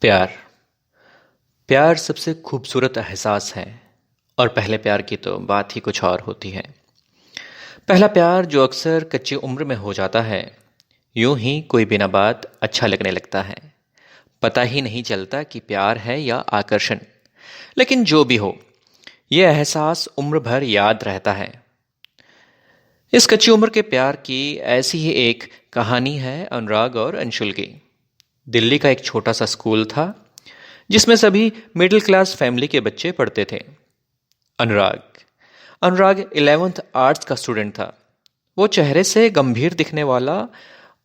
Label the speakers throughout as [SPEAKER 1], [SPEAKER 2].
[SPEAKER 1] प्यार प्यार सबसे खूबसूरत एहसास है। और पहले प्यार की तो बात ही कुछ और होती है। पहला प्यार जो अक्सर कच्ची उम्र में हो जाता है, यूं ही कोई बिना बात अच्छा लगने लगता है। पता ही नहीं चलता कि प्यार है या आकर्षण। लेकिन जो भी हो, यह एहसास उम्र भर याद रहता है। इस कच्ची उम्र के प्यार की ऐसी ही एक कहानी है अनुराग और अंशुल की। दिल्ली का एक छोटा सा स्कूल था जिसमें सभी मिडिल क्लास फैमिली के बच्चे पढ़ते थे। अनुराग अनुराग 11th आर्ट्स का स्टूडेंट था। वो चेहरे से गंभीर दिखने वाला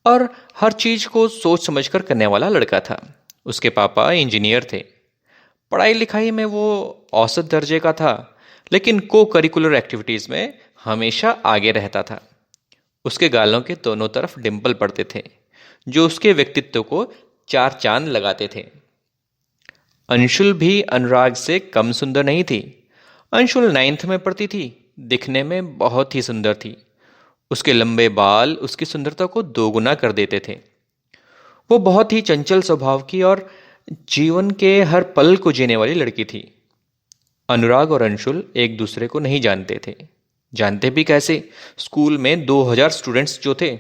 [SPEAKER 1] और हर चीज को सोच समझकर करने वाला लड़का था। उसके पापा इंजीनियर थे। पढ़ाई लिखाई में वो औसत दर्जे का था, लेकिन को करिकुलर एक्टिविटीज में हमेशा आगे रहता था। उसके गालों के दोनों तरफ डिंपल पड़ते थे, जो उसके व्यक्तित्व को चार चांद लगाते थे। अंशुल भी अनुराग से कम सुंदर नहीं थी। अंशुल 9th में पढ़ती थी। दिखने में बहुत ही सुंदर थी। उसके लंबे बाल उसकी सुंदरता को दोगुना कर देते थे। वो बहुत ही चंचल स्वभाव की और जीवन के हर पल को जीने वाली लड़की थी। अनुराग और अंशुल एक दूसरे को नहीं जानते थे। जानते भी कैसे? स्कूल में 2000 स्टूडेंट्स जो थे।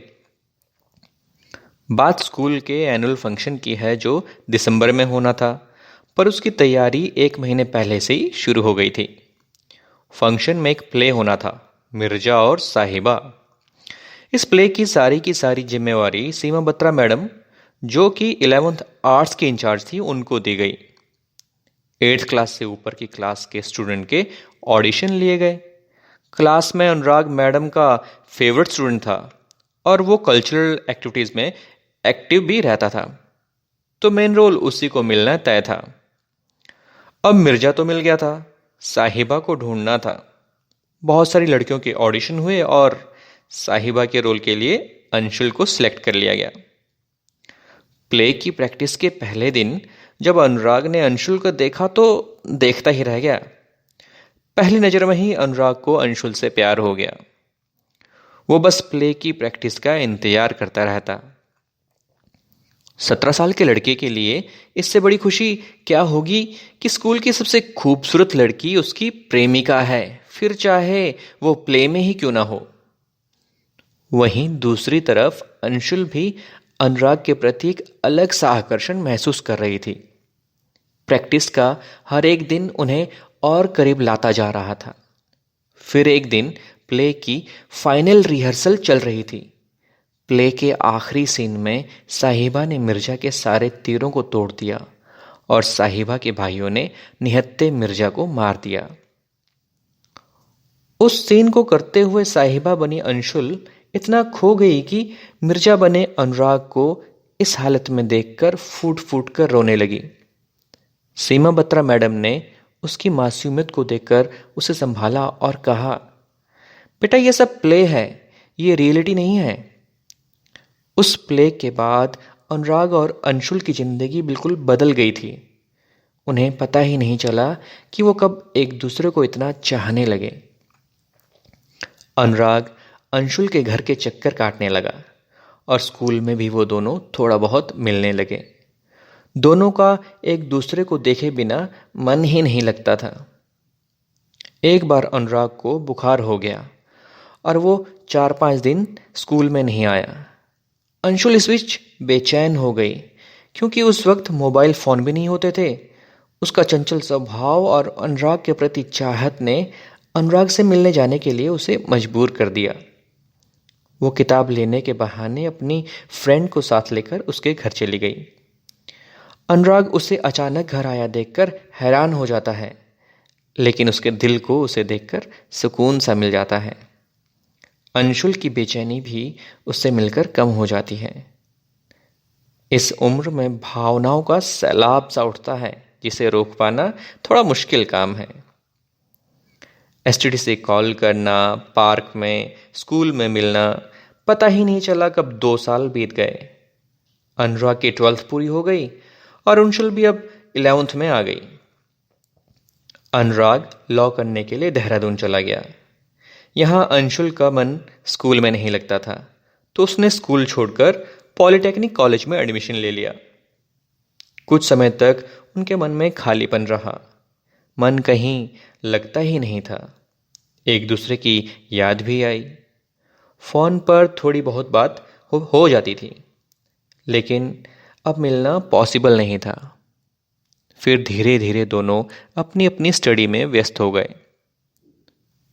[SPEAKER 1] बात स्कूल के एनुअल फंक्शन की है जो दिसंबर में होना था, पर उसकी तैयारी एक महीने पहले से ही शुरू हो गई थी। फंक्शन में एक प्ले होना था, मिर्जा और साहिबा। इस प्ले की सारी जिम्मेवारी सीमा बत्रा मैडम, जो कि 11th आर्ट्स की इंचार्ज थी, उनको दी गई। 8th क्लास से ऊपर की क्लास के स्टूडेंट के ऑडिशन लिए गए। क्लास में अनुराग मैडम का फेवरेट स्टूडेंट था और वो कल्चरल एक्टिविटीज में एक्टिव भी रहता था, तो मेन रोल उसी को मिलना तय था। अब मिर्जा तो मिल गया था, साहिबा को ढूंढना था। बहुत सारी लड़कियों के ऑडिशन हुए और साहिबा के रोल के लिए अंशुल को सिलेक्ट कर लिया गया। प्ले की प्रैक्टिस के पहले दिन जब अनुराग ने अंशुल को देखा तो देखता ही रह गया। पहली नजर में ही अनुराग को अंशुल से प्यार हो गया। वो बस प्ले की प्रैक्टिस का इंतजार करता रहता। 17 साल के लड़के के लिए इससे बड़ी खुशी क्या होगी कि स्कूल की सबसे खूबसूरत लड़की उसकी प्रेमिका है, फिर चाहे वो प्ले में ही क्यों ना हो। वहीं दूसरी तरफ अंशुल भी अनुराग के प्रति एक अलग सा आकर्षण महसूस कर रही थी। प्रैक्टिस का हर एक दिन उन्हें और करीब लाता जा रहा था। फिर एक दिन प्ले की फाइनल रिहर्सल चल रही थी। प्ले के आखिरी सीन में साहिबा ने मिर्जा के सारे तीरों को तोड़ दिया और साहिबा के भाइयों ने निहत्थे मिर्जा को मार दिया। उस सीन को करते हुए साहिबा बनी अंशुल इतना खो गई कि मिर्जा बने अनुराग को इस हालत में देखकर फूट फूट कर रोने लगी। सीमा बत्रा मैडम ने उसकी मासूमियत को देखकर उसे संभाला और कहा, बेटा ये सब प्ले है, ये रियलिटी नहीं है। उस प्ले के बाद अनुराग और अंशुल की जिंदगी बिल्कुल बदल गई थी। उन्हें पता ही नहीं चला कि वो कब एक दूसरे को इतना चाहने लगे। अनुराग अंशुल के घर के चक्कर काटने लगा और स्कूल में भी वो दोनों थोड़ा बहुत मिलने लगे। दोनों का एक दूसरे को देखे बिना मन ही नहीं लगता था। एक बार अनुराग को बुखार हो गया और वो 4-5 दिन स्कूल में नहीं आया। अंशुल इस बीच बेचैन हो गई, क्योंकि उस वक्त मोबाइल फ़ोन भी नहीं होते थे। उसका चंचल स्वभाव और अनुराग के प्रति चाहत ने अनुराग से मिलने जाने के लिए उसे मजबूर कर दिया। वो किताब लेने के बहाने अपनी फ्रेंड को साथ लेकर उसके घर चली गई। अनुराग उसे अचानक घर आया देखकर हैरान हो जाता है, लेकिन उसके दिल को उसे देखकर सुकून सा मिल जाता है। अंशुल की बेचैनी भी उससे मिलकर कम हो जाती है। इस उम्र में भावनाओं का सैलाब सा उठता है, जिसे रोक पाना थोड़ा मुश्किल काम है। एसटीडी से कॉल करना, पार्क में, स्कूल में मिलना, पता ही नहीं चला कब 2 साल बीत गए। अनुराग की 12th पूरी हो गई और अंशुल भी अब 11th में आ गई। अनुराग लॉ करने के लिए देहरादून चला गया। यहाँ अंशुल का मन स्कूल में नहीं लगता था, तो उसने स्कूल छोड़कर पॉलिटेक्निक कॉलेज में एडमिशन ले लिया। कुछ समय तक उनके मन में खालीपन रहा। मन कहीं लगता ही नहीं था। एक दूसरे की याद भी आई। फोन पर थोड़ी बहुत बात हो जाती थी, लेकिन अब मिलना पॉसिबल नहीं था। फिर धीरे धीरे दोनों अपनी अपनी स्टडी में व्यस्त हो गए।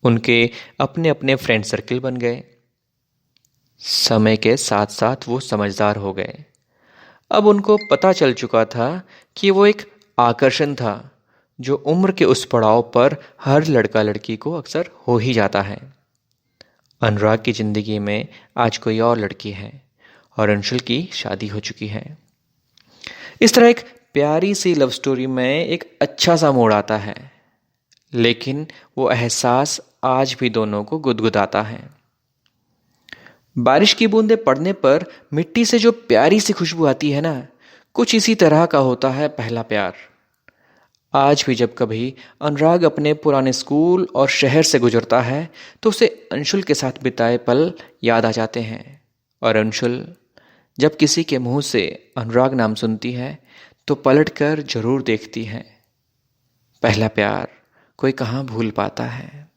[SPEAKER 1] उनके अपने अपने फ्रेंड सर्किल बन गए। समय के साथ साथ वो समझदार हो गए। अब उनको पता चल चुका था कि वो एक आकर्षण था जो उम्र के उस पड़ाव पर हर लड़का लड़की को अक्सर हो ही जाता है। अनुराग की जिंदगी में आज कोई और लड़की है और अंशुल की शादी हो चुकी है। इस तरह एक प्यारी सी लव स्टोरी में एक अच्छा सा मोड़ आता है, लेकिन वो एहसास आज भी दोनों को गुदगुदाता है। बारिश की बूंदें पड़ने पर मिट्टी से जो प्यारी सी खुशबू आती है ना, कुछ इसी तरह का होता है पहला प्यार। आज भी जब कभी अनुराग अपने पुराने स्कूल और शहर से गुजरता है तो उसे अंशुल के साथ बिताए पल याद आ जाते हैं। और अंशुल जब किसी के मुंह से अनुराग नाम सुनती है तो पलटकर जरूर देखती है। पहला प्यार कोई कहाँ भूल पाता है।